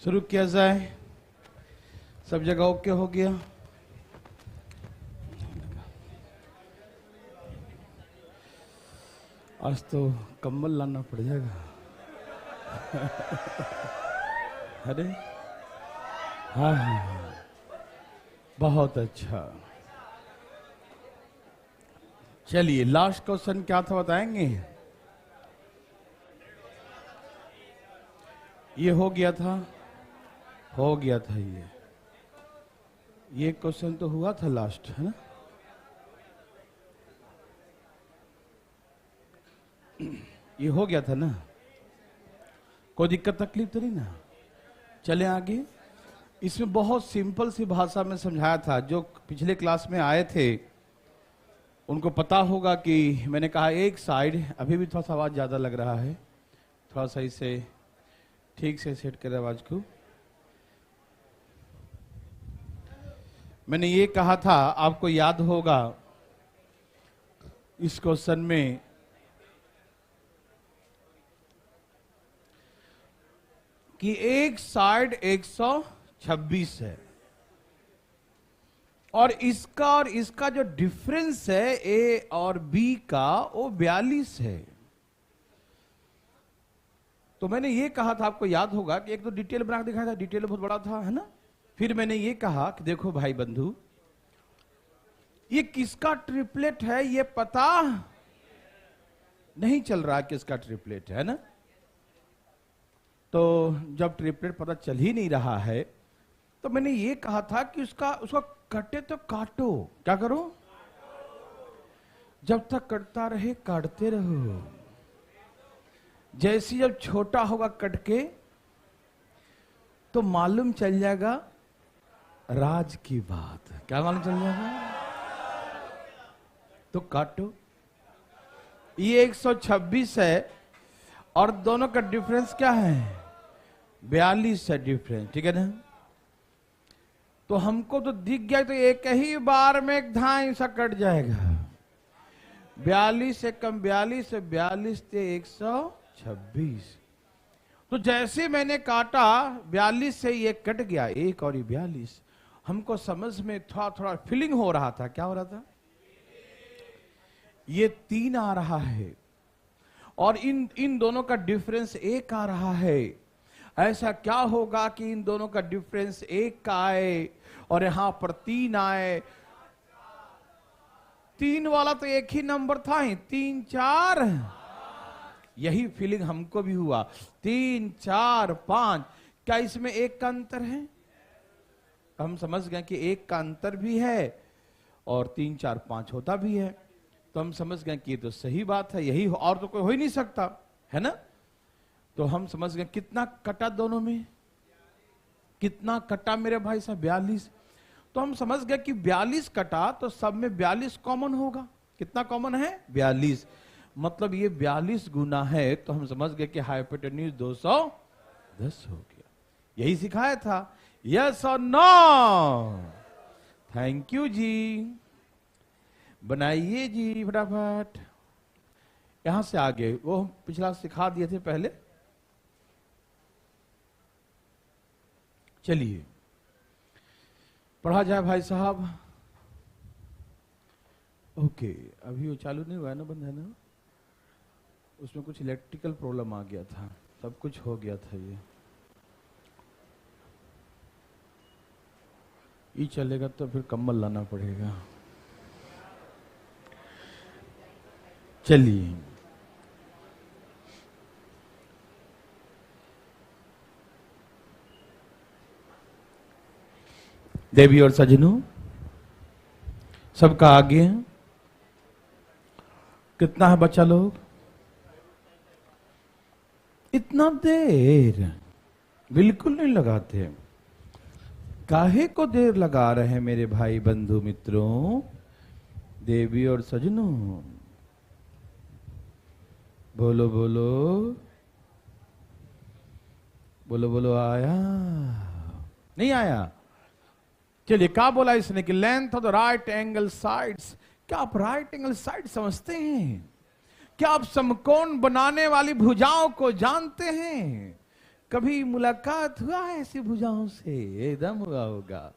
शुरू किया जाए। सब जगह ओके हो गया। आज तो कम्बल लाना पड़ जाएगा। अरे हाँ हाँ, बहुत अच्छा। चलिए, लास्ट क्वेश्चन क्या था बताएंगे? ये हो गया था ये क्वेश्चन तो हुआ था लास्ट, है ना? ये हो गया था ना? कोई दिक्कत तकलीफ तो नहीं ना? चले आगे। इसमें बहुत सिंपल सी भाषा में समझाया था। जो पिछले क्लास में आए थे उनको पता होगा कि मैंने कहा एक साइड, अभी भी थोड़ा सा आवाज ज्यादा लग रहा है, थोड़ा सा इसे ठीक से सेट करें आवाज को। मैंने ये कहा था, आपको याद होगा इस क्वेश्चन में कि एक साइड 126 है और इसका जो डिफरेंस है ए और बी का वो 42 है। तो मैंने ये कहा था, आपको याद होगा कि एक तो डिटेल बना के दिखाया था, डिटेल बहुत बड़ा था, है ना? फिर मैंने ये कहा कि देखो भाई बंधु, ये किसका ट्रिपलेट है ये पता नहीं चल रहा किसका ट्रिपलेट है ना? तो जब ट्रिपलेट पता चल ही नहीं रहा है तो मैंने ये कहा था कि उसका कटे तो काटो। क्या करो? जब तक कटता रहे काटते रहो। जैसी जब छोटा होगा कट के तो मालूम चल जाएगा राज की बात। क्या मालूम चल जाएगा? तो काटो। ये 126 है और दोनों का डिफरेंस क्या है? 42 है डिफरेंस, ठीक है ना? तो हमको तो दिख गया तो एक ही बार में एक धाई सा कट जाएगा। 42 से कम 42 से 42 से 126। तो जैसे मैंने काटा 42 से ये कट गया एक और ये 42। हमको समझ में थोड़ा थोड़ा फीलिंग हो रहा था। क्या हो रहा था? ये 3 आ रहा है और इन दोनों का डिफरेंस 1 आ रहा है। ऐसा क्या होगा कि इन दोनों का डिफरेंस 1 का आए और यहां पर 3 आए? 3 वाला तो एक ही नंबर था ही, 3 4। यही फीलिंग हमको भी हुआ। 3 4 5। क्या इसमें 1 का अंतर है? हम समझ गए कि 1 का अंतर भी है और 3 4 5 होता भी है। तो हम समझ गए कि ये तो सही बात है, यही और तो कोई हो ही नहीं सकता, है ना? तो हम समझ गए कितना कटा दोनों में। कितना कटा मेरे भाई साहब? 42। तो हम समझ गए कि 42 कटा तो सब में 42 कॉमन होगा। कितना कॉमन है? 42। मतलब ये 42 गुना है तो हम समझ गए कि हाइपोटेन्यूज 210 हो गया। यही सिखाया था। यस और नो? थैंक यू जी। बनाइए जी फटाफट। यहां से आगे वो हम पिछला सिखा दिए थे पहले। चलिए पढ़ा जाए भाई साहब। ओके, अभी वो चालू नहीं हुआ है ना? बंद है ना? उसमें कुछ इलेक्ट्रिकल प्रॉब्लम आ गया था, सब कुछ हो गया था। ये चलेगा तो फिर कम्बल लाना पड़ेगा। चलिए, देवी और सजनों, सबका आगे कितना है बच्चा लोग? इतना देर बिल्कुल नहीं लगाते। काहे को देर लगा रहे हैं मेरे भाई बंधु मित्रों, देवी और सजनों? बोलो बोलो बोलो बोलो। आया नहीं आया? चलिए, क्या बोला इसने कि length of the right angle sides. क्या आप राइट एंगल साइड समझते हैं? क्या आप समकोण बनाने वाली भुजाओं को जानते हैं? कभी मुलाकात हुआ है ऐसी भुजाओं से? एकदम हुआ होगा।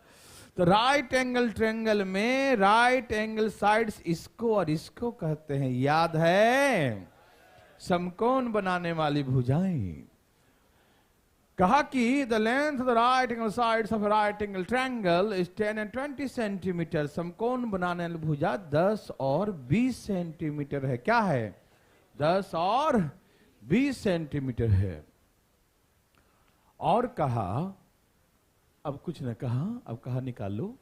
तो राइट एंगल ट्रायंगल में राइट एंगल साइड्स इसको और इसको कहते हैं, याद है? समकोण बनाने वाली भुजाएं। कहा कि the length of the right angle sides of right angle triangle is 10 and 20 centimetre. समकोण बनाने वाली भुजा 10 और 20 सेंटीमीटर है। क्या है? 10 और 20 सेंटीमीटर है। और कहा, अब कुछ न कहा, अब कहा निकाल लो।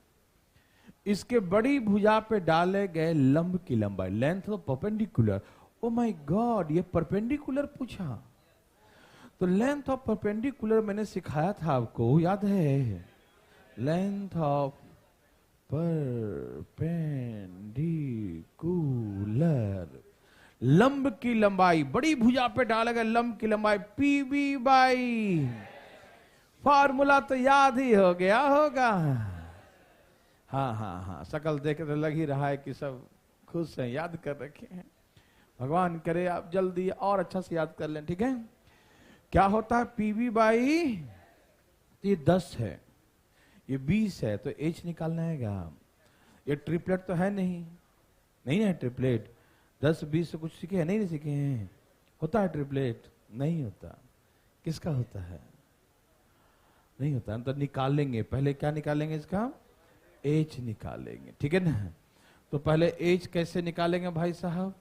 इसके बड़ी भुजा पे डाले गए लंब की लंबाई, length of perpendicular. Oh my God, ये परपेंडिकुलर पूछा। तो लेंथ ऑफ परपेंडिकुलर मैंने सिखाया था आपको, याद है? लेंथ ऑफ परपेंडिकुलर, लंब की लंबाई, बड़ी भुजा पे डाला गया लंब की लंबाई पीबी बाई। फार्मूला तो याद ही हो गया होगा। हाँ हाँ हाँ, शकल देख तो लग ही रहा है कि सब खुश हैं, याद कर रखे हैं। भगवान करे आप जल्दी और अच्छा से याद कर लें, ठीक है? क्या होता है पीवी बाई? ये 10 है, ये 20 है, तो एच निकालना है। ये ट्रिपलेट तो है नहीं, नहीं है ट्रिपलेट। 10 20 से कुछ सीखे हैं? नहीं सीखे हैं। होता है ट्रिपलेट? नहीं होता। किसका होता है? नहीं होता। तो निकालेंगे, पहले क्या निकालेंगे? इसका एच निकालेंगे, ठीक है ना? तो पहले एच कैसे निकालेंगे भाई साहब?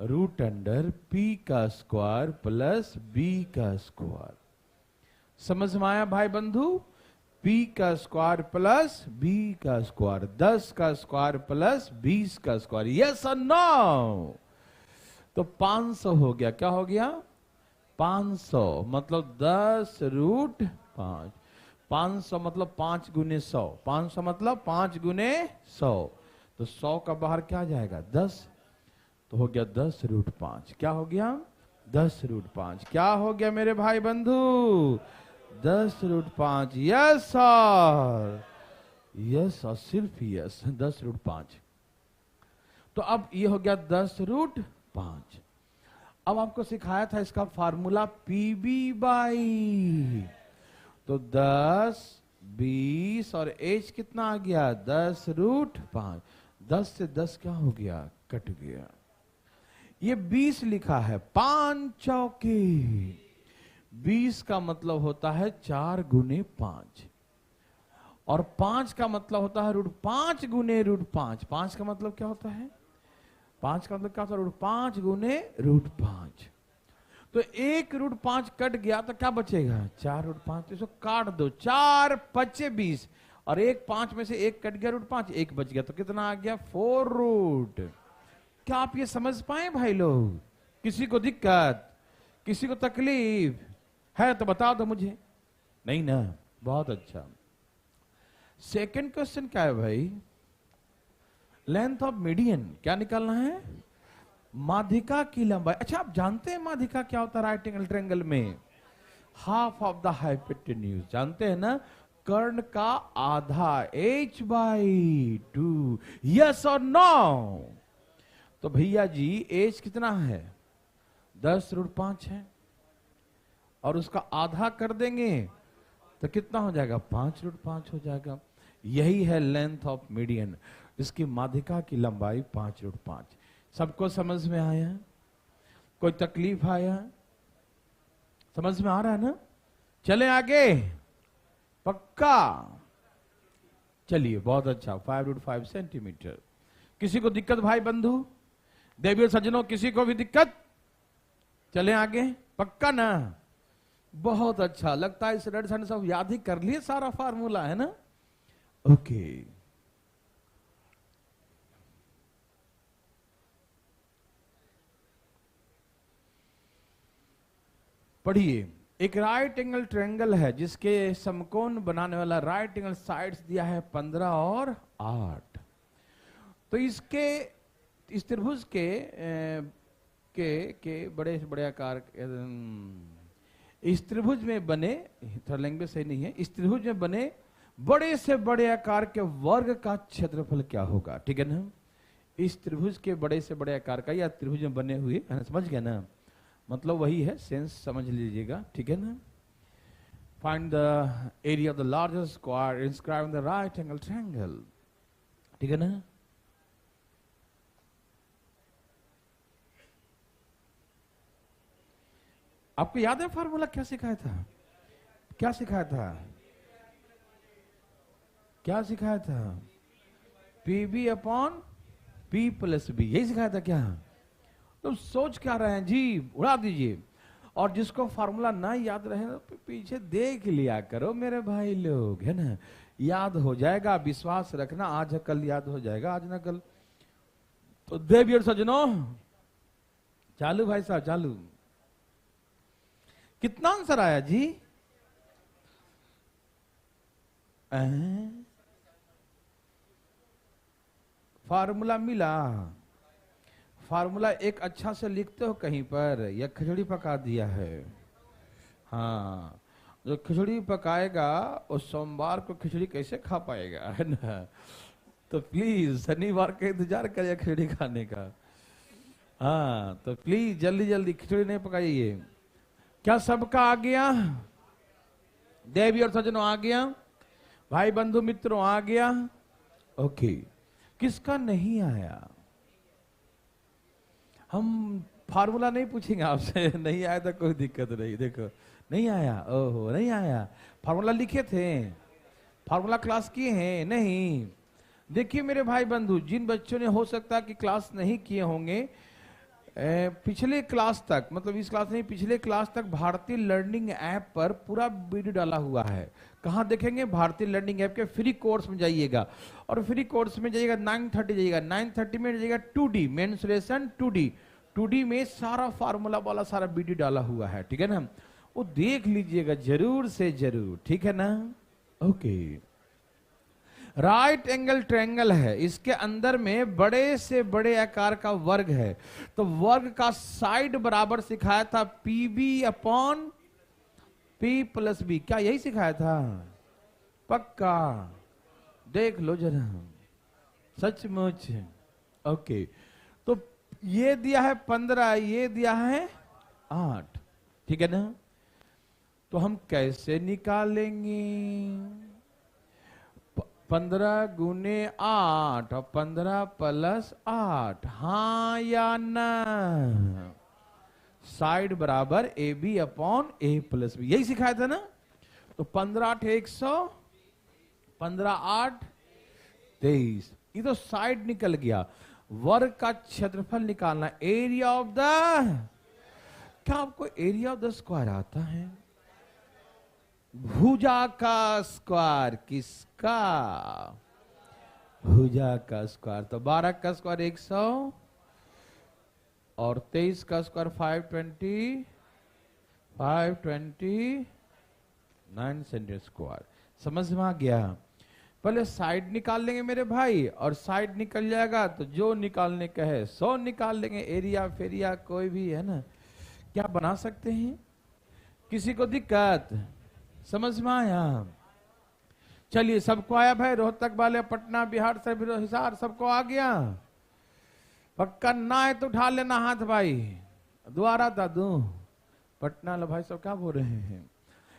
रूट अंडर पी का स्क्वायर प्लस बी का स्क्वायर। समझ में आया भाई बंधु? पी का स्क्वायर प्लस बी का स्क्वायर, 10 का स्क्वायर प्लस 20 का स्क्वायर। यस और नो? तो 500 हो गया। क्या हो गया? 500 मतलब 10 रूट 5। 500 मतलब 5 गुने 100। 500 मतलब 5 गुने 100। तो 100 का बाहर क्या आ जाएगा? 10। तो हो गया 10 रूट 5। क्या हो गया? 10 रूट 5। क्या हो गया मेरे भाई बंधु? 10 रूट 5। यस सर, यस और सिर्फ यस। 10 रूट 5। तो अब ये हो गया 10 रूट 5। अब आपको सिखाया था इसका फार्मूला पीबी बाई। तो 10 20 और एच कितना आ गया? 10 रूट 5। 10 से 10 क्या हो गया? कट गया। ये 20 लिखा है 5 चौके। 20 का मतलब होता है 4 गुने 5 और 5 का मतलब होता है रूट 5 गुने रूट 5। 5 का मतलब क्या होता है? 5 का मतलब क्या होता है? रूट 5 गुने रूट 5। तो 1 रूट 5 कट गया तो क्या बचेगा? 4 रूट 5। तो इसको काट दो। 4 5 20 और 1 5 में से 1 कट गया रूट 5, 1 बच गया। तो कितना आ गया? 4 रूट। क्या आप ये समझ पाए भाई लोग? किसी को दिक्कत, किसी को तकलीफ है तो बता दो मुझे। नहीं ना? बहुत अच्छा। सेकंड क्वेश्चन क्या है भाई? लेंथ ऑफ मीडियन क्या निकालना है? माध्यिका की लंबाई। अच्छा, आप जानते हैं माध्यिका क्या होता है राइट एंगल ट्रायंगल में? Half of the hypotenuse. जानते हैं ना? कर्ण का आधा, h/2। यस और नो? तो भैया जी एच कितना है? 10 रूट 5 है और उसका आधा कर देंगे तो कितना हो जाएगा? 5 रूट 5 हो जाएगा। यही है लेंथ ऑफ मीडियन। इसकी माध्यिका की लंबाई 5 रूट 5। सबको समझ में आया? कोई तकलीफ आया? समझ में आ रहा है ना? चले आगे? पक्का? चलिए, बहुत अच्छा। 5 रूट 5 सेंटीमीटर। किसी को दिक्कत भाई बंधु, देवी सज्जनों? किसी को भी दिक्कत? चले आगे? पक्का ना? बहुत अच्छा। लगता है इस रेड सन सब याद ही कर लिए सारा फार्मूला, है ना? ओके। पढ़िए। एक राइट एंगल ट्रायंगल है जिसके समकोण बनाने वाला राइट एंगल साइड्स दिया है 15 और 8। तो इसके इस त्रिभुज के बड़े से बड़े आकार, इस त्रिभुज में बने, थोड़ा लैंग्वेज सही नहीं है, इस त्रिभुज में बने बड़े से बड़े आकार के वर्ग का क्षेत्रफल क्या होगा? ठीक है ना? इस त्रिभुज के बड़े से बड़े आकार का या त्रिभुज में बने हुए, समझ गया ना? मतलब वही है, सेंस समझ लीजिएगा, ठीक है ना? Find the area of the largest square inscribed in the right angle triangle. ठीक है ना? आपको याद है फार्मूला क्या सिखाया था? क्या सिखाया था? क्या सिखाया था? PB upon P plus B, यही सिखाया था क्या? तो सोच क्या रहे हैं जी, उड़ा दीजिए। और जिसको फार्मूला ना याद रहे तो पीछे देख लिया करो मेरे भाई लोग, है ना? याद हो जाएगा, विश्वास रखना, आज कल याद हो जाएगा, आज ना कल। तो देवी और सजनों, चालू भाई साहब चालू। कितना आंसर आया जी? फार्मूला मिला? फार्मूला एक अच्छा से लिखते हो कहीं पर, या खिचड़ी पका दिया है? हाँ, जो खिचड़ी पकाएगा वो सोमवार को खिचड़ी कैसे खा पाएगा, है ना? तो प्लीज शनिवार का इंतजार करिए खिचड़ी खाने का। हाँ, तो प्लीज जल्दी जल्दी खिचड़ी नहीं पकाइए। क्या सबका आ गया? देवी और सज्जनों आ गया? भाई बंधु मित्रों आ गया? ओके, किसका नहीं आया? हम फार्मूला नहीं पूछेंगे आपसे, नहीं आया तो कोई दिक्कत नहीं। देखो नहीं आया, ओहो नहीं आया। फार्मूला लिखे थे, फार्मूला क्लास किए हैं नहीं? देखिए मेरे भाई बंधु, जिन बच्चों ने हो सकता कि क्लास नहीं किए होंगे, पिछले क्लास तक, मतलब इस क्लास नहीं, पिछले क्लास तक भारतीय लर्निंग ऐप पर पूरा वीडियो डाला हुआ है। कहाँ देखेंगे? भारतीय लर्निंग ऐप के फ्री कोर्स में जाइएगा, और फ्री कोर्स में जाइएगा 9:30 जाइएगा, 9:30 में जाइएगा 2D मेंसुरेशन 2D में सारा फार्मूला वाला सारा वीडियो डाला हुआ है, ठीक है ना? वो देख लीजिएगा जरूर से जरूर, ठीक है ना? ओके, राइट एंगल ट्रायंगल है, इसके अंदर में बड़े से बड़े आकार का वर्ग है, तो वर्ग का साइड बराबर सिखाया था PB upon P plus B। क्या यही सिखाया था? पक्का देख लो जरा, सचमुच। ओके, तो ये दिया है 15, ये दिया है 8, ठीक है ना? तो हम कैसे निकालेंगे? 15 गुने 8 और 15 प्लस 8, हाँ या ना? साइड बराबर AB upon A plus B, यही सिखाया था ना? तो 15 8 100, 15 8 23, ये तो साइड निकल गया। वर्ग का क्षेत्रफल निकालना, एरिया ऑफ द, क्या आपको एरिया ऑफ द स्क्वायर आता है? भुजा का स्क्वायर, किसका? भुजा का स्क्वायर। तो 12 का स्क्वायर 100 और 23 का स्क्वायर 520, 529 सेंटीमीटर स्क्वायर। समझ में आ गया? पहले साइड निकाल लेंगे मेरे भाई, और साइड निकल जाएगा तो जो निकालने का है 100 निकाल लेंगे। एरिया फेरिया कोई भी, है ना? क्या बना सकते हैं? किसी को दिक्कत? समझ में आया? चलिए, सबको आया भाई? रोहतक वाले, पटना, बिहार से, हिसार, सबको आ गया? पक्का ना है तो उठा लेना हाथ भाई, दोबारा था दूं। पटना लो भाई सब क्या बोल रहे हैं?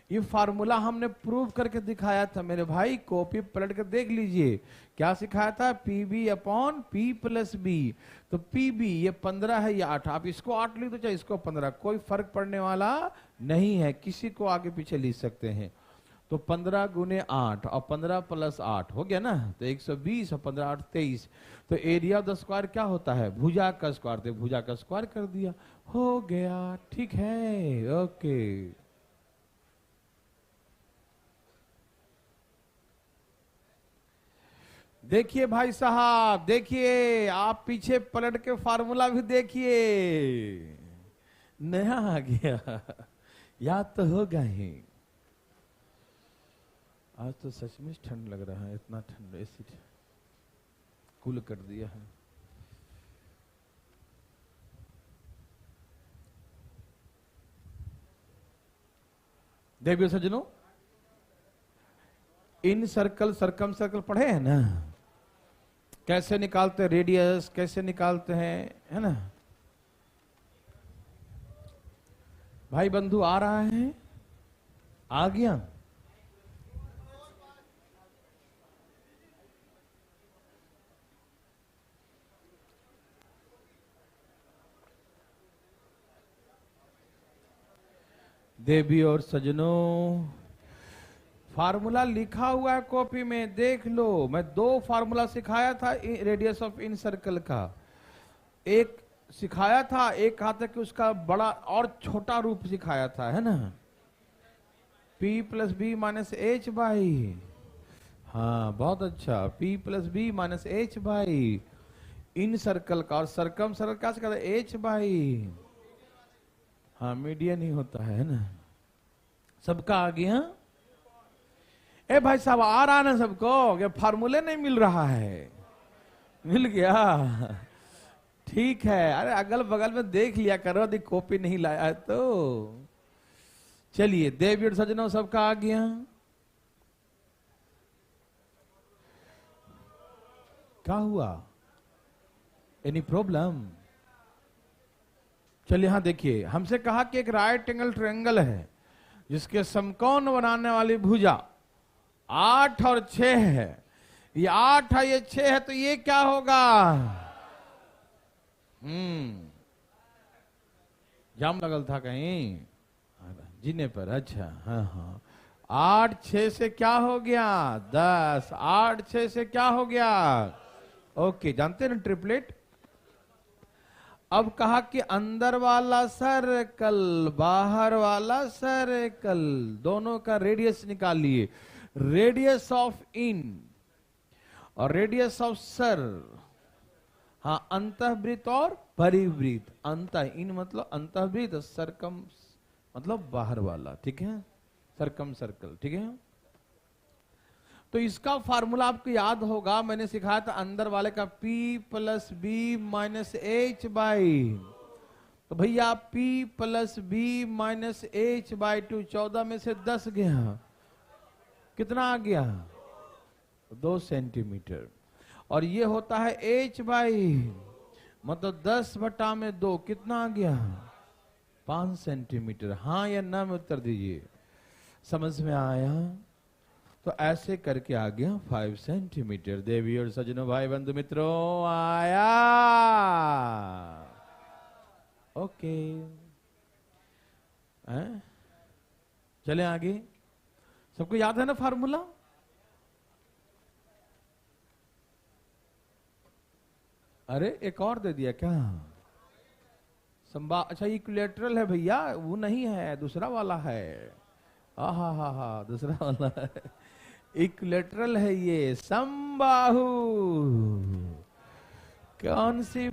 ये फार्मूला हमने प्रूव करके दिखाया था मेरे भाई, कॉपी पलट कर देख लीजिए। क्या सिखाया था? PB upon P plus B। तो PB ये 15 है, ये 8, आप इसको 8 लिख दो चाहे इसको 15, कोई फर्क पड़ने वाला नहीं है, किसी को आगे पीछे लिख सकते हैं। तो 15 गुने 8 और 15 प्लस 8 हो गया ना, तो 120 और 15 8 23। तो एरिया ऑफ द स्क्वायर क्या होता है? भुजा का स्क्वायर। तो भुजा का स्क्वायर कर दिया, हो गया, ठीक है। ओके, देखिए भाई साहब, देखिए आप पीछे पलट के फार्मूला भी देखिए, नया आ गया, याद तो होगा ही। आज तो सचमुच ठंड लग रहा है, इतना ठंड, ऐसी कूल कर दिया है। देखिए सज्जनों, इन सर्कल सरकम सर्कल पढ़े हैं ना? कैसे निकालते हैं रेडियस, कैसे निकालते हैं, है ना? भाई बंधु आ रहा है? आ गया? देवी और सजनों, फार्मूला लिखा हुआ है कॉपी में, देख लो। मैं 2 फार्मूला सिखाया था रेडियस ऑफ इन सर्कल का। एक सिखाया था, एक कहा था कि उसका बड़ा और छोटा रूप सिखाया था, है ना, P plus B minus H by, हाँ बहुत अच्छा, P plus B minus H by incircle का। और सरकम सर्कल क्या सिखाता है, एच बाई, हाँ मीडियन ही होता है ना। सबका आ गया? ए भाई साहब आ रहा ना सबको? क्या फार्मूले नहीं मिल रहा है? मिल गया, ठीक है। अरे अगल बगल में देख लिया करो, यदि कॉपी नहीं लाया है तो। चलिए देवी और सजनों, सबका आ गया? क्या हुआ? Any problem? चलिए हाँ देखिए, हमसे कहा कि एक राइट एंगल ट्रायंगल है जिसके समकोण बनाने वाली भुजा 8 और 6 है। ये 8 है, ये 6 है, तो ये क्या होगा? जाम लगल था कहीं जीने पर? अच्छा हाँ हाँ। 8 6 से क्या हो गया? 10। 8 6 से क्या हो गया? ओके, जानते हैं ना ट्रिपलेट। अब कहा कि अंदर वाला सर्कल, बाहर वाला सर्कल, दोनों का रेडियस निकालिए। रेडियस ऑफ इन और रेडियस ऑफ सर, हाँ अंतःवृत्त और परिवृत्त। अंतः इन मतलब अंतःवृत्त, सरकम मतलब बाहर वाला, ठीक है, सरकम सर्कल, ठीक है। तो इसका फार्मूला आपको याद होगा, मैंने सिखाया था अंदर वाले का P plus B minus H by. तो भैया P plus B minus H by 2, 14 में से 10 गया, कितना आ गया? 2 सेंटीमीटर। और ये होता है h बाई, मतलब 10/2, कितना आ गया? 5 सेंटीमीटर। हाँ या ना में उत्तर दीजिए। समझ में आया? तो ऐसे करके आ गया 5 सेंटीमीटर। देवी और सजनों, भाई बंधु मित्रों, आया? ओके, चले आगे। सबको याद है ना फार्मूला? अरे एक और दे दिया क्या? अच्छा इक्विलेटरल है भैया, वो नहीं है, दूसरा वाला है। हा दूसरा वाला है, इक्विलेटरल है ये, समबाहु। कौन सी?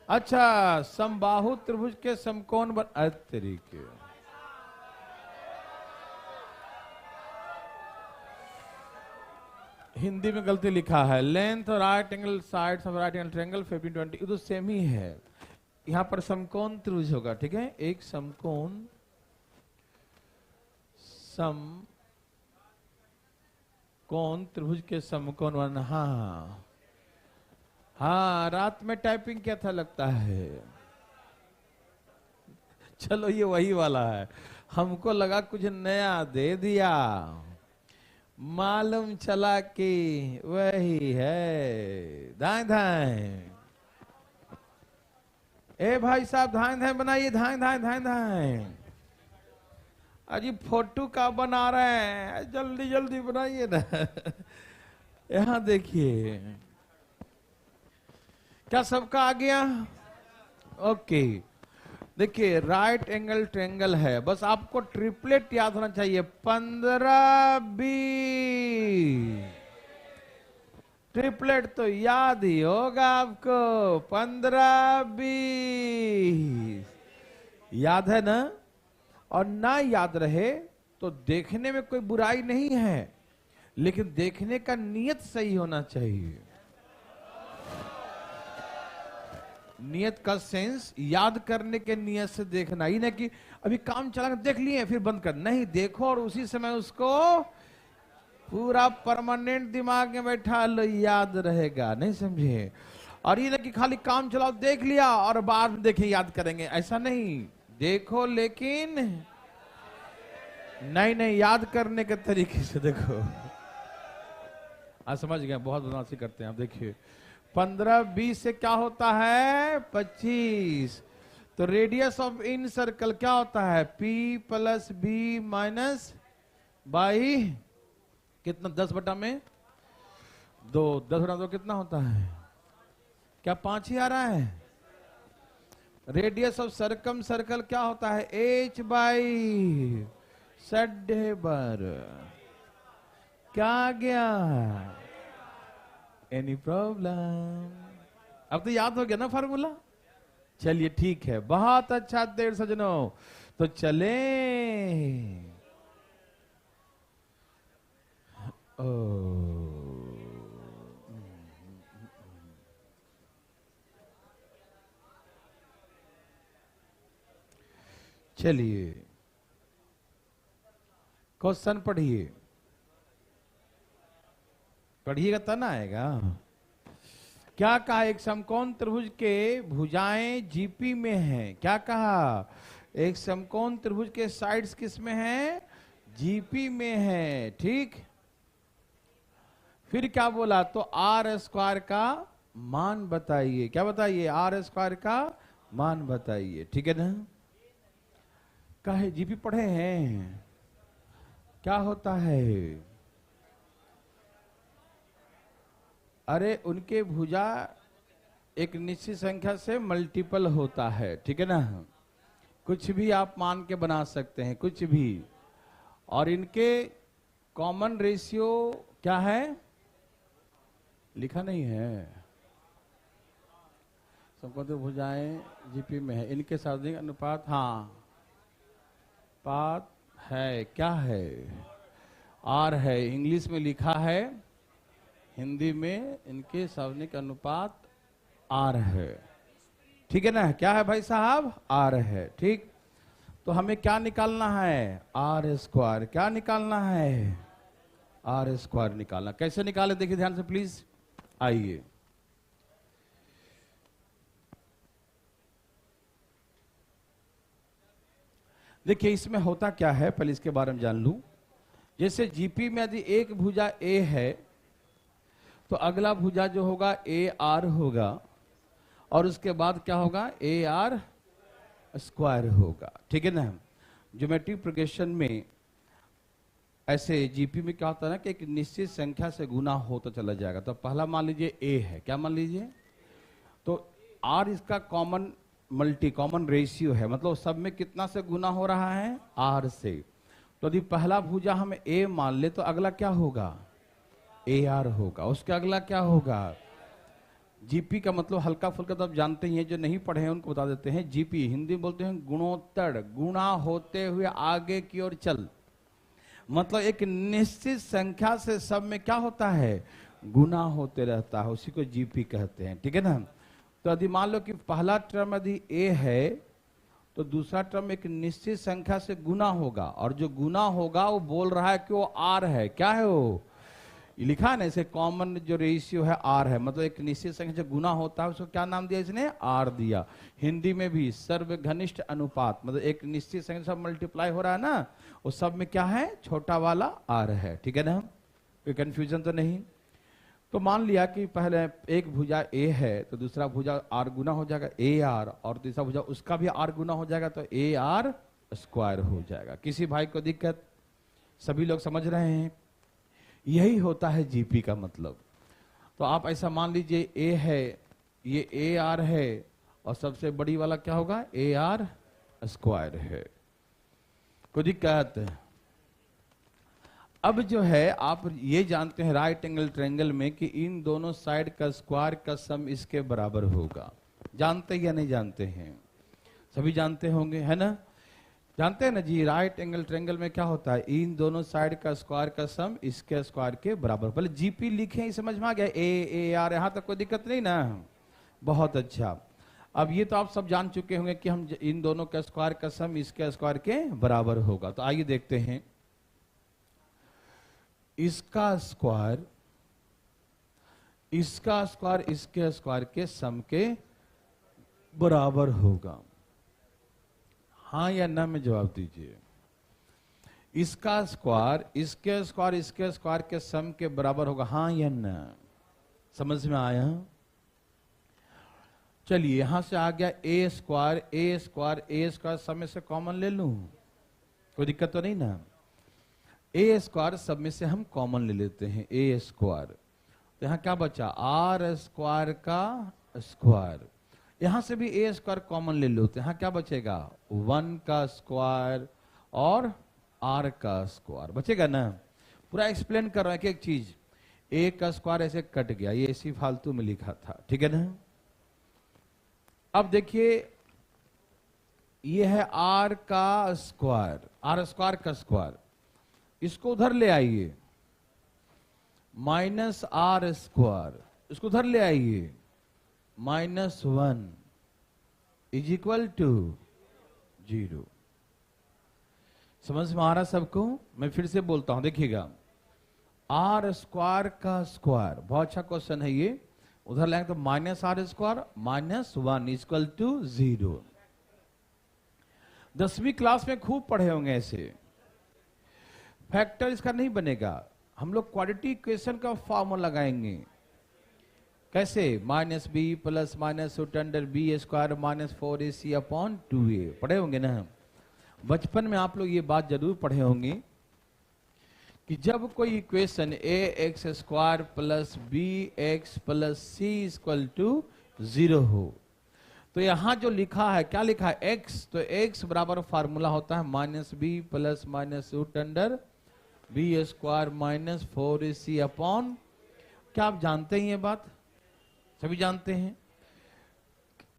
अच्छा, समबाहु त्रिभुज के समकोण तरीके। हिंदी में गलती लिखा है, लेंथ और right angle sides of right angle triangle 15 20, तो सेम ही है। यहां पर समकोण त्रिभुज होगा, ठीक है, एक समकोण, समकोण त्रिभुज के समकोण बना। हाँ हाँ, रात में टाइपिंग क्या था लगता है। चलो ये वही वाला है, हमको लगा कुछ नया दे दिया, मालूम चला कि वही है। धाए धाए, ए भाई साहब धाए धाए बनाइए, धाए धाए धाए धाए। अजी फोटो का बना रहे हैं, जल्दी जल्दी बनाइए ना। यहां देखिए, क्या सबका आ गया? ओके, देखिए राइट एंगल ट्रायंगल है, बस आपको ट्रिपलेट याद होना चाहिए। 15 20, ट्रिपलेट तो याद ही होगा आपको। 15 20 याद है ना? और ना याद रहे तो देखने में कोई बुराई नहीं है, लेकिन देखने का नियत सही होना चाहिए। नियत का सेंस याद करने के नियत से देखना, ही ना कि अभी काम चला देख लिए फिर बंद कर, नहीं, देखो और उसी समय उसको पूरा परमानेंट दिमाग में बैठा लो, याद रहेगा, नहीं समझे? और ये ना कि खाली काम चलाओ, देख लिया और बाद में देखे याद करेंगे, ऐसा नहीं। देखो लेकिन नहीं याद करने के तरीके से देखो। आज समझ गए, बहुत बदमाशी करते हैं। आप देखिए 15 20 से क्या होता है? 25। तो रेडियस ऑफ इन सर्कल क्या होता है? P plus B minus by कितना, 10/2। 10/2 कितना होता है? क्या 5 ही आ रहा है? रेडियस ऑफ सरकम सर्कल क्या होता है? H बाई सडेबर। क्या आ गया? Any problem? अब तो याद हो गया ना फॉर्मूला? चलिए ठीक है, बहुत अच्छा देर सजनों। तो चले चलिए क्वेश्चन पढ़िए, पढ़िएगा तब ना आएगा। क्या कहा? एक समकोण त्रिभुज के भुजाएं जीपी में हैं। क्या कहा? एक समकोण त्रिभुज के साइड्स किस में हैं? जीपी में है। ठीक, फिर क्या बोला? तो आर स्क्वायर का मान बताइए। क्या बताइए? आर स्क्वायर का मान बताइए। ठीक है ना? काहे जीपी पढ़े हैं? क्या होता है? अरे उनके भुजा एक निश्चित संख्या से मल्टीपल होता है। ठीक है ना? कुछ भी आप मान के बना सकते हैं, कुछ भी। और इनके कॉमन रेशियो क्या है? लिखा नहीं है। सबको तो भुजाएं जीपी में है, इनके सार्वजनिक अनुपात, हाँ पात है। क्या है? आर है। इंग्लिश में लिखा है, हिंदी में इनके सार्वजनिक अनुपात आर है। ठीक है ना? क्या है भाई साहब? आर है। ठीक, तो हमें क्या निकालना है? R square. क्या निकालना है? आर स्क्वायर निकालना। कैसे निकाले देखिए ध्यान से प्लीज। आइए, देखिए इसमें होता क्या है, पहले इसके बारे में जान लूं। जैसे जीपी में यदि एक भुजा ए है तो अगला भुजा जो होगा ए आर होगा, और उसके बाद क्या होगा? ए आर स्क्वायर होगा। ठीक है ना? ज्योमेट्री प्रोग्रेशन में ऐसे जीपी में क्या होता है ना कि एक निश्चित संख्या से गुना होता चला जाएगा। तो पहला मान लीजिए ए है। क्या मान लीजिए? तो आर इसका कॉमन रेशियो है, मतलब सब में कितना से गुना हो रहा है? आर से। तो यदि पहला भुजा हम ए मान ले तो अगला क्या होगा? ए आर होगा। उसके अगला क्या होगा? जीपी का मतलब हल्का फुल्का तो आप जानते ही हैं, जो नहीं पढ़े हैं उनको बता देते हैं। जीपी हिंदी में बोलते हैं गुणोत्तर, गुणा होते हुए आगे की ओर चल। मतलब एक निश्चित संख्या से सब में क्या होता है? गुना होते रहता है, उसी को जीपी कहते हैं। ठीक है ना? तो यदि मान लो कि पहला टर्म यदि ए है तो दूसरा टर्म एक निश्चित संख्या से गुना होगा, और जो गुना होगा वो बोल रहा है कि वो आर है। क्या है वो? लिखा है ना, इसे कॉमन जो रेशियो है आर है, मतलब एक निश्चित संख्या से गुना होता है, उसको क्या नाम दिया इसने? आर दिया। हिंदी में भी सर्व घनिष्ठ अनुपात, मतलब एक निश्चित संख्या से मल्टीप्लाई हो रहा है ना, वो सब में क्या है? छोटा वाला आर है। ठीक है ना? कोई कंफ्यूजन तो नहीं? तो मान लिया कि पहले एक भुजा ए है तो दूसरा भुजा आर गुना हो जाएगा ए आर, और तीसरा भुजा उसका भी आर गुना हो जाएगा तो ए आर स्क्वायर हो जाएगा। किसी भाई को दिक्कत? सभी लोग समझ रहे हैं? यही होता है जीपी का मतलब। तो आप ऐसा मान लीजिए ए है, ये ए आर है, और सबसे बड़ी वाला क्या होगा? ए आर स्क्वायर है। कोई दिक्कत? अब जो है आप ये जानते हैं राइट एंगल ट्रायंगल में कि इन दोनों साइड का स्क्वायर का सम इसके बराबर होगा। जानते या नहीं जानते हैं? सभी जानते होंगे, है ना? जानते हैं ना जी? राइट एंगल ट्रायंगल में क्या होता है? इन दोनों साइड का स्क्वायर का सम इसके स्क्वायर के बराबर। पहले जीपी लिखे, समझ में आ गया? ए आर, यहां तक कोई दिक्कत नहीं ना? बहुत अच्छा। अब ये तो आप सब जान चुके होंगे कि हम इन दोनों का स्क्वायर का सम इसके स्क्वायर के बराबर होगा। तो आइए देखते हैं, इसका स्क्वायर इसके स्क्वायर के सम के बराबर होगा। हाँ या ना में जवाब दीजिए। इसका स्क्वायर इसके स्क्वायर के सम के बराबर होगा, हाँ या ना? समझ में आया? चलिए यहां से आ गया ए स्क्वायर, ए स्क्वायर, ए स्क्वायर सब में से कॉमन ले लूं, कोई दिक्कत तो नहीं ना। ए स्क्वायर सब में से हम कॉमन ले लेते हैं, ए स्क्वायर। तो यहां क्या बचा, आर स्क्वायर का स्क्वायर। यहां से भी ए स्क्वायर कॉमन ले लो, तो यहां क्या बचेगा, 1 का स्क्वायर और आर का स्क्वायर बचेगा ना। पूरा एक्सप्लेन कर रहा है कि एक चीज, ए का स्क्वायर ऐसे कट गया, ये इसी फालतू में लिखा था, ठीक है ना। अब देखिए ये है आर का स्क्वायर, आर स्क्वायर का स्क्वायर, इसको उधर ले आइए, माइनस आर स्क्वायर, इसको उधर ले आइए, -1 इज इक्वल टू 0। समझ में आ रहा सबको। मैं फिर से बोलता हूं, देखिएगा, आर स्क्वायर का स्क्वायर, बहुत अच्छा क्वेश्चन है ये, उधर लाएंगे तो minus R square -1 equal to 0। 10वीं क्लास में खूब पढ़े होंगे ऐसे। फैक्टर इसका नहीं बनेगा, हम लोग क्वाड्रेटिक इक्वेशन का फॉर्मूला लगाएंगे। कैसे, -b प्लस -√b² -4ac/2a, पढ़े होंगे ना। बचपन में आप लोग ये बात जरूर पढ़े होंगे कि जब कोई equation ax² plus bx plus c 0 हो, तो यहां जो लिखा है, क्या लिखा है, x, तो x बराबर फार्मूला होता है -b प्लस -√b² -4ac/, क्या आप जानते हैं ये बात, सभी जानते हैं।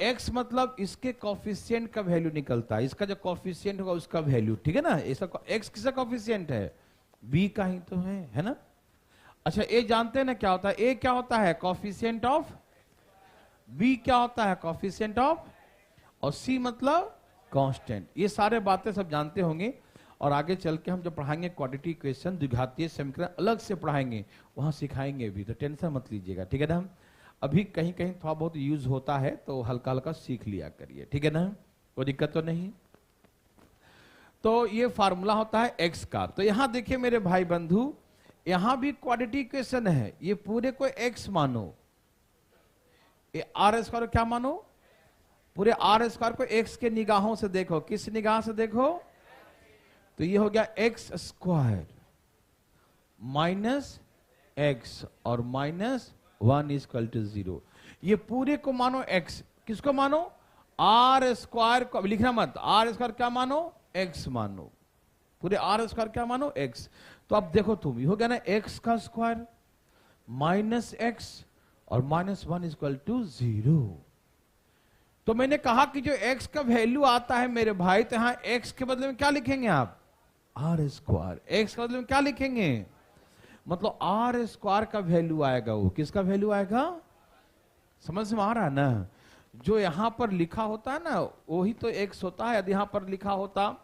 x मतलब इसके कॉफिशिएंट का वैल्यू निकलता है, इसका जो कॉफिशिएंट होगा उसका वैल्यू, ठीक है ना। इसका x किसका कॉफिशिएंट है, b का ही तो है ना। अच्छा a जानते हैं ना क्या होता है, a क्या होता है, कॉफिशिएंट ऑफ, b क्या होता है, कॉफिशिएंट ऑफ, और c मतलब कांस्टेंट। ये सारे बातें सब जानते होंगे, और आगे चल के हम जब पढ़ाएंगे क्वाड्रेटिक इक्वेशन, द्विघातीय समीकरण अलग से पढ़ाएंगे, वहां सिखाएंगे भी, तो टेंशन मत लीजिएगा, ठीक है ना। अभी कहीं कहीं थोड़ा बहुत यूज होता है तो हल्का हल्का सीख लिया करिए, ठीक है ना, कोई दिक्कत तो नहीं। तो ये फार्मूला होता है x का। तो यहां देखिए मेरे भाई बंधु, यहां भी क्वाड्रेटिक इक्वेशन है, ये पूरे को x मानो, ये आर स्क्वायर क्या मानो, पूरे आर स्क्वायर को x के निगाहों से देखो, किस निगाह से देखो, तो ये हो गया x स्क्वायर माइनस x और -1 इक्वल टू 0। ये पूरे को मानो x, किसको मानो, आर स्क्वायर को, लिखना मत, आर स्क्वायर क्या मानो, x मानो, पूरे आर स्क्वायर क्या मानो, x। तो अब देखो तुम, ये हो गया ना x का स्क्वायर -x और -1 इक्वल टू 0। तो मैंने कहा कि जो x का वैल्यू आता है मेरे भाई, तो यहां x के बदले में क्या लिखेंगे आप, आर स्क्वायर। x के बदले में क्या लिखेंगे, मतलब आर स्क्वायर का वैल्यू आएगा, वो किसका वैल्यू आएगा, समझ में आ रहा है ना। जो यहां पर लिखा होता है ना वही तो x होता है। यदि यहां पर लिखा होता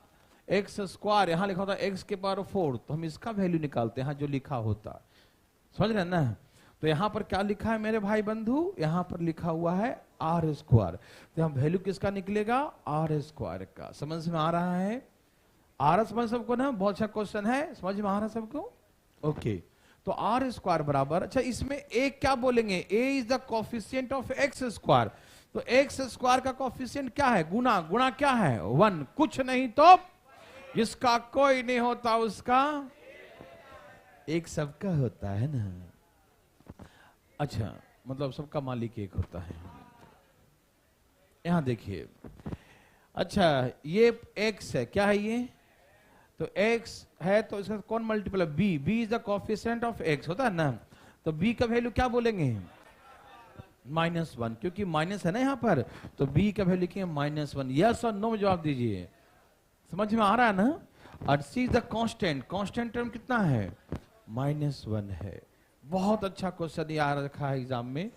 x स्क्वायर, यहां लिखा होता x के पावर 4, तो हम इसका वैल्यू निकालते हैं जो लिखा होता, समझ रहे हैं ना। तो यहां पर क्या लिखा है मेरे भाई बंधु, यहां पर लिखा हुआ है आर स्क्वायर, तो हम वैल्यू किसका निकलेगा, आर स्क्वायर का। समझ में आ रहा है, आ रहा समझ सबको ना, बहुत अच्छा क्वेश्चन है, समझ में आ रहा सबको, ओके। तो आर स्क्वायर बराबर, अच्छा इसमें a क्या बोलेंगे, a is the coefficient of x square, तो एक्स स्क्वायर का कोफिशिएंट क्या है, गुना, गुना क्या है 1, कुछ नहीं तो जिसका कोई नहीं होता उसका एक सबका होता है ना। अच्छा मतलब सबका मालिक एक होता है। यहां देखिए, अच्छा ये x है, क्या है ये, तो x है तो इसका कौन मल्टीपल है, b, b is the coefficient of x होता है ना। तो b का वैल्यू क्या बोलेंगे, -1, क्योंकि माइनस है ना यहाँ पर, तो b का वैल्यू लिखेंगे -1। यस और नो में जवाब दीजिए, समझ में आ रहा है ना। और c is the constant, constant term कितना है, -1 है। बहुत अच्छा क्वेश्चन याद रखा है एग्जाम में।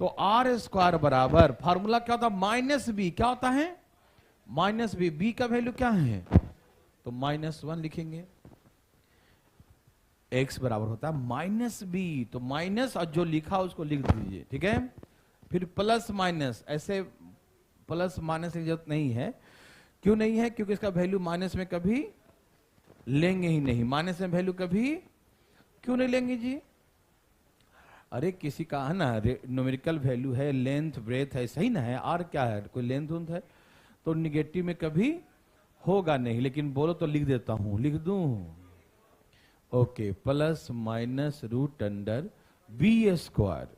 तो आर स्क्वायर बराबर, फार्मूला क्या होता है, -b, क्या होता है -b, b का वैल्यू क्या है, तो -1 लिखेंगे, x बराबर होता है -b, तो माइनस और जो लिखा उसको लिख दीजिए, ठीक है। फिर प्लस माइनस, ऐसे प्लस माइनस की जरूरत नहीं है, क्यों नहीं है, क्योंकि इसका वैल्यू माइनस में कभी लेंगे ही नहीं, माइनस में वैल्यू कभी क्यों नहीं लेंगे जी। अरे किसी का है ना न्यूमेरिकल वैल्यू है, लेंथ ब्रेथ है, सही ना है, आर क्या है, कोई लेंथ उंथ है, तो निगेटिव में कभी होगा नहीं। लेकिन बोलो तो लिख देता हूं, लिख दूं, okay, plus minus root under B square,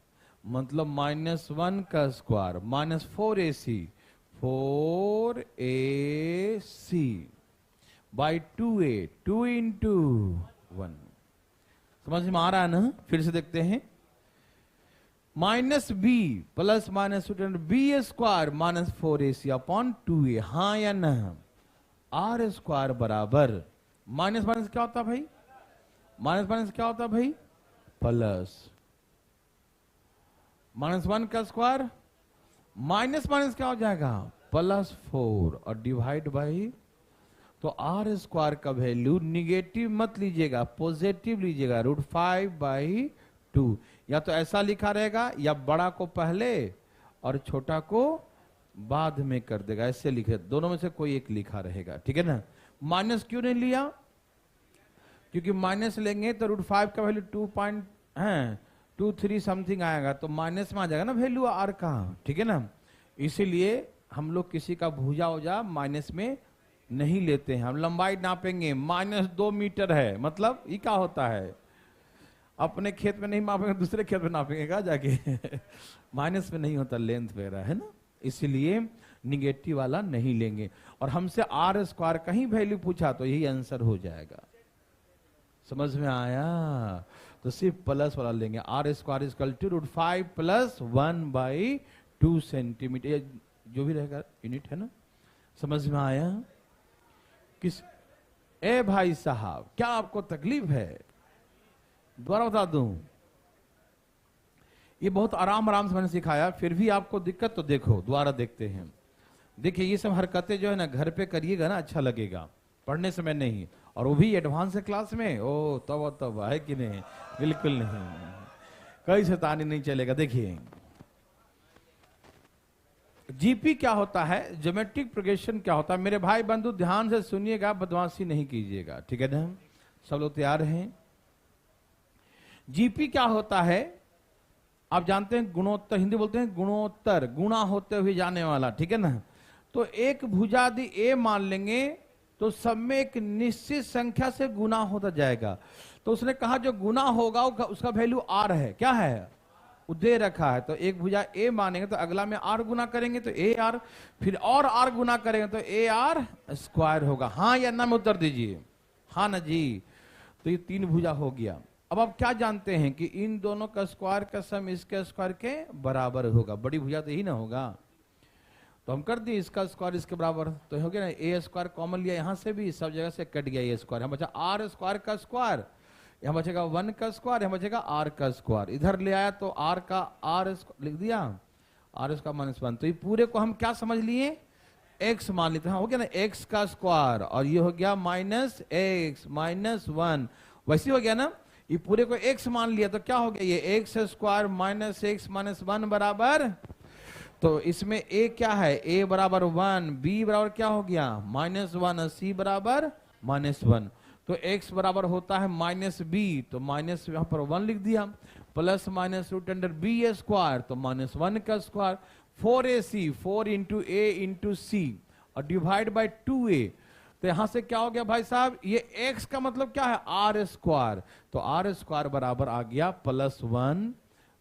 मतलब -1 का square minus 4ac, 4ac by 2a, 2 into 1। समझ में आ रहा है ना? फिर से देखते हैं, minus B plus minus B square minus 4ac upon 2a, हाँ या ना? आर स्क्वायर बराबर माइनस माइनस क्या होता है भाई, माइनस माइनस क्या होता है भाई, प्लस -1 का स्क्वायर, माइनस माइनस क्या हो जाएगा, +4 और डिवाइड बाई, तो आर स्क्वायर का वैल्यू निगेटिव मत लीजिएगा, पॉजिटिव लीजिएगा, √5/2। या तो ऐसा लिखा रहेगा या बड़ा को पहले और छोटा को बाद में कर देगा, ऐसे लिखे, दोनों में से कोई एक लिखा रहेगा, ठीक है ना? माइनस क्यों नहीं लिया, क्योंकि माइनस लेंगे तो √5 का वैल्यू 2.23 समथिंग आएगा, तो माइनस में आ जाएगा ना वैल्यू आर का, ठीक है ना? इसीलिए हम लोग किसी का भुजा उजा माइनस में नहीं लेते हैं। हम लंबाई नापेंगे, -2 मीटर है, मतलब ये क्या होता है, अपने खेत में नहीं मापेंगे, दूसरे खेत में नापेंगे क्या जाके माइनस में नहीं होता लेंथ वगैरह, है ना? इसीलिए निगेटिव वाला नहीं लेंगे। और हमसे आर स्क्वायर का ही वैल्यू पूछा तो यही आंसर हो जाएगा। समझ में आया? तो सिर्फ प्लस वाला लेंगे, R square equal to √5 + 1/2 centimetre, जो भी रहेगा यूनिट, है ना? समझ में आया? किस ए भाई साहब, क्या आपको तकलीफ है? दोबारा बता दूं, ये बहुत आराम आराम से मैंने सिखाया, फिर भी आपको दिक्कत, तो देखो दोबारा देखते हैं। देखिए ये सब हरकतें जो है ना घर पे करिएगा ना, अच्छा लगेगा, पढ़ने समय नहीं, और वो भी एडवांस क्लास में, ओ तब है कि नहीं? बिल्कुल नहीं, कोई शैतानी नहीं चलेगा। देखिए जीपी क्या होता है, ज्योमेट्रिक प्रोग्रेशन क्या होता है, मेरे भाई बंधु ध्यान से सुनिएगा, बदमाशी नहीं कीजिएगा, ठीक है ना? सब लोग तैयार हैं? जीपी क्या होता है आप जानते हैं, गुणोत्तर, हिंदी बोलते हैं गुणोत्तर, गुणा होते हुए जाने वाला, ठीक है ना? तो एक भुजा यदि ए मान लेंगे तो सब में एक निश्चित संख्या से गुना होता जाएगा। तो उसने कहा जो गुना होगा उसका वैल्यू आर है, क्या है, दे रखा है। तो एक भुजा ए मानेंगे तो अगला में आर गुना करेंगे तो ए आर, फिर और आर गुना करेंगे तो ए आर स्क्वायर होगा, हाँ या ना में उत्तर दीजिए, हाँ ना जी? तो ये 3 भुजा हो गया। अब आप क्या जानते हैं कि इन दोनों का स्क्वायर का सम इसके स्क्वायर के बराबर होगा, बड़ी भुजा तो यही ना होगा, तो हम कर दिए इसका स्क्वायर इसके बराबर, तो हो गया ना, ए स्क्वायर कॉमन लिया, यहां से भी सब जगह से कट गया ए स्क्वायर, यहाँ बचा आर स्क्वायर का स्क्वायर, यहाँ बचेगा 1 का स्क्वायर, यहाँ बचेगा आर का स्क्वायर, इधर ले आया तो आर का आर लिख दिया, आर स्क्वायर -1, तो ये पूरे को हम क्या समझ लिए, एक्स मान लेते हैं, हो गया ना एक्स का स्क्वायर, और ये हो गया -x -1, वैसे हो गया ना, ये पूरे को x मान लिया तो क्या हो गया, ये x स्क्वायर -x -1 बराबर, तो इसमें a क्या है, a बराबर 1, b बराबर क्या हो गया -1 और c बराबर -1, तो x बराबर होता है -b, तो माइनस यहाँ पर 1 लिख दिया, प्लस माइनस √b स्क्वायर, तो -1 का square, 4ac 4 into a into c और डिवाइड बाई 2a, तो यहां से क्या हो गया भाई साहब, ये x का मतलब क्या है, आर स्क्वायर, तो आर स्क्वायर बराबर आ गया +1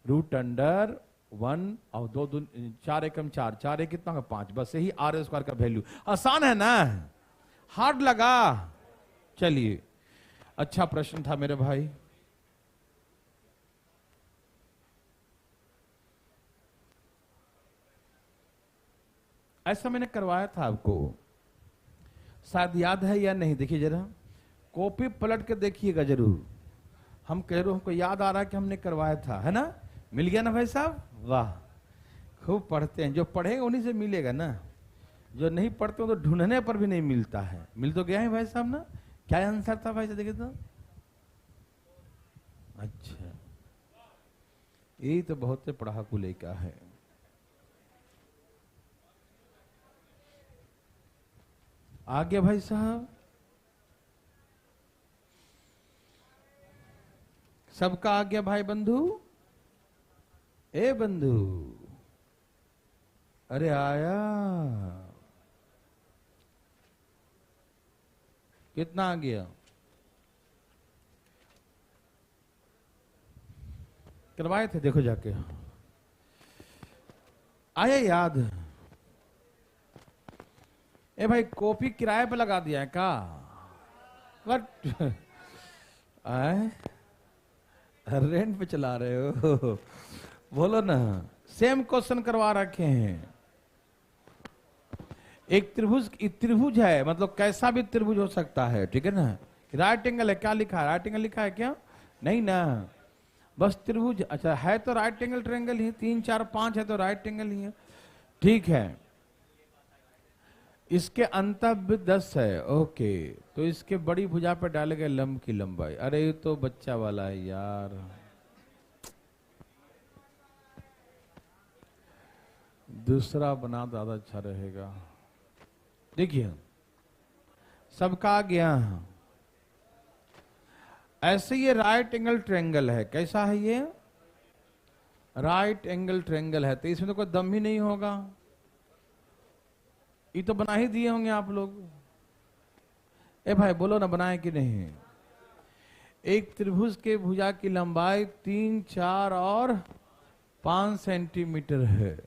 √1 और 2 2 4 एकम 4, 4 एक कितना 5, बस यही आर स्क्वायर का वैल्यू। आसान है ना, हार्ड लगा? चलिए अच्छा प्रश्न था मेरे भाई। ऐसा मैंने करवाया था आपको, शायद याद है या नहीं, देखिए जरा कॉपी पलट के देखिएगा जरूर, हम कह रहे हमको याद आ रहा है कि हमने करवाया था, है ना? मिल गया ना भाई साहब? वाह, खूब पढ़ते हैं, जो पढ़ेगा उन्हीं से मिलेगा ना, जो नहीं पढ़ते हो तो ढूंढने पर भी नहीं मिलता है। मिल तो गया है भाई साहब ना? क्या आंसर था भाई साहब, देखिए तो, अच्छा ये तो बहुत पढ़ाकू लड़का है। आ गया भाई साहब? सबका आ गया भाई बंधु? ए बंधु, अरे आया, कितना आ गया? करवाए थे, देखो जाके आया याद। ए भाई, कॉपी किराए पे लगा दिया है का? बट रेंट पे चला रहे हो? बोलो ना, सेम क्वेश्चन करवा रखे हैं। एक त्रिभुज है, मतलब कैसा भी त्रिभुज हो सकता है, ठीक है ना। राइट एंगल है, क्या लिखा है? राइट एंगल लिखा है क्या? नहीं ना, बस त्रिभुज। अच्छा है तो राइट एंगल ट्रायंगल ही, 3 4 5 है तो राइट एंगल ही है, ठीक है। इसके अंतः 10 है, ओके। तो इसके बड़ी भुजा पर डाले गए लंब की लंबाई, अरे ये तो बच्चा वाला है यार। दूसरा बना ज्यादा अच्छा रहेगा। देखिए सबका आ गया। ऐसे ये राइट एंगल ट्रायंगल है, कैसा है ये? राइट एंगल ट्रायंगल है, तो इसमें तो कोई दम ही नहीं होगा। ये तो बना ही दिए होंगे आप लोग। ए भाई बोलो ना, बनाए कि नहीं? एक त्रिभुज के भुजा की लंबाई 3 4 और 5 सेंटीमीटर है।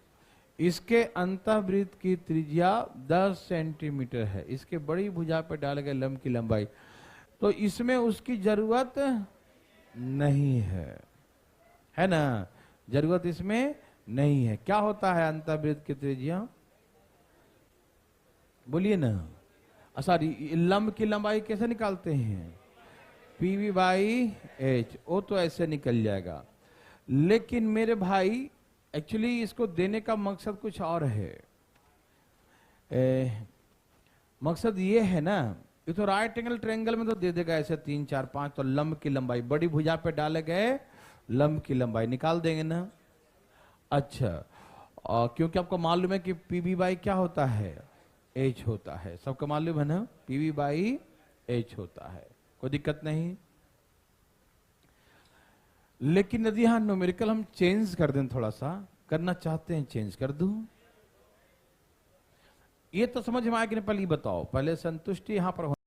इसके अंतःवृत्त की त्रिज्या 10 सेंटीमीटर है। इसके बड़ी भुजा पर डाले गए लंब की लंबाई, तो इसमें उसकी जरूरत नहीं है ना? जरूरत इसमें नहीं है। क्या होता है अंतःवृत्त की त्रिज्या? बोलिए ना। सॉरी, लंब की लंबाई कैसे निकालते हैं? PV/H। वो तो ऐसे निकल जाएगा, लेकिन मेरे भाई एक्चुअली इसको देने का मकसद कुछ और है। मकसद ये है ना, ये तो राइट एंगल ट्रायंगल में तो दे देगा ऐसे 3 4 5, तो लंब की लंबाई बड़ी भुजा पे डाले गए लंब की लंबाई निकाल देंगे ना। अच्छा, क्योंकि आपको मालूम है कि PV/ क्या होता है? H होता है। सबको मालूम है ना, PV/H होता है, कोई दिक्कत नहीं। लेकिन यदि यहां न्यूमेरिकल हम चेंज कर दें, थोड़ा सा करना चाहते हैं, चेंज कर दूं, ये तो समझ में आया कि नहीं? पहले बताओ, पहले संतुष्टि यहां पर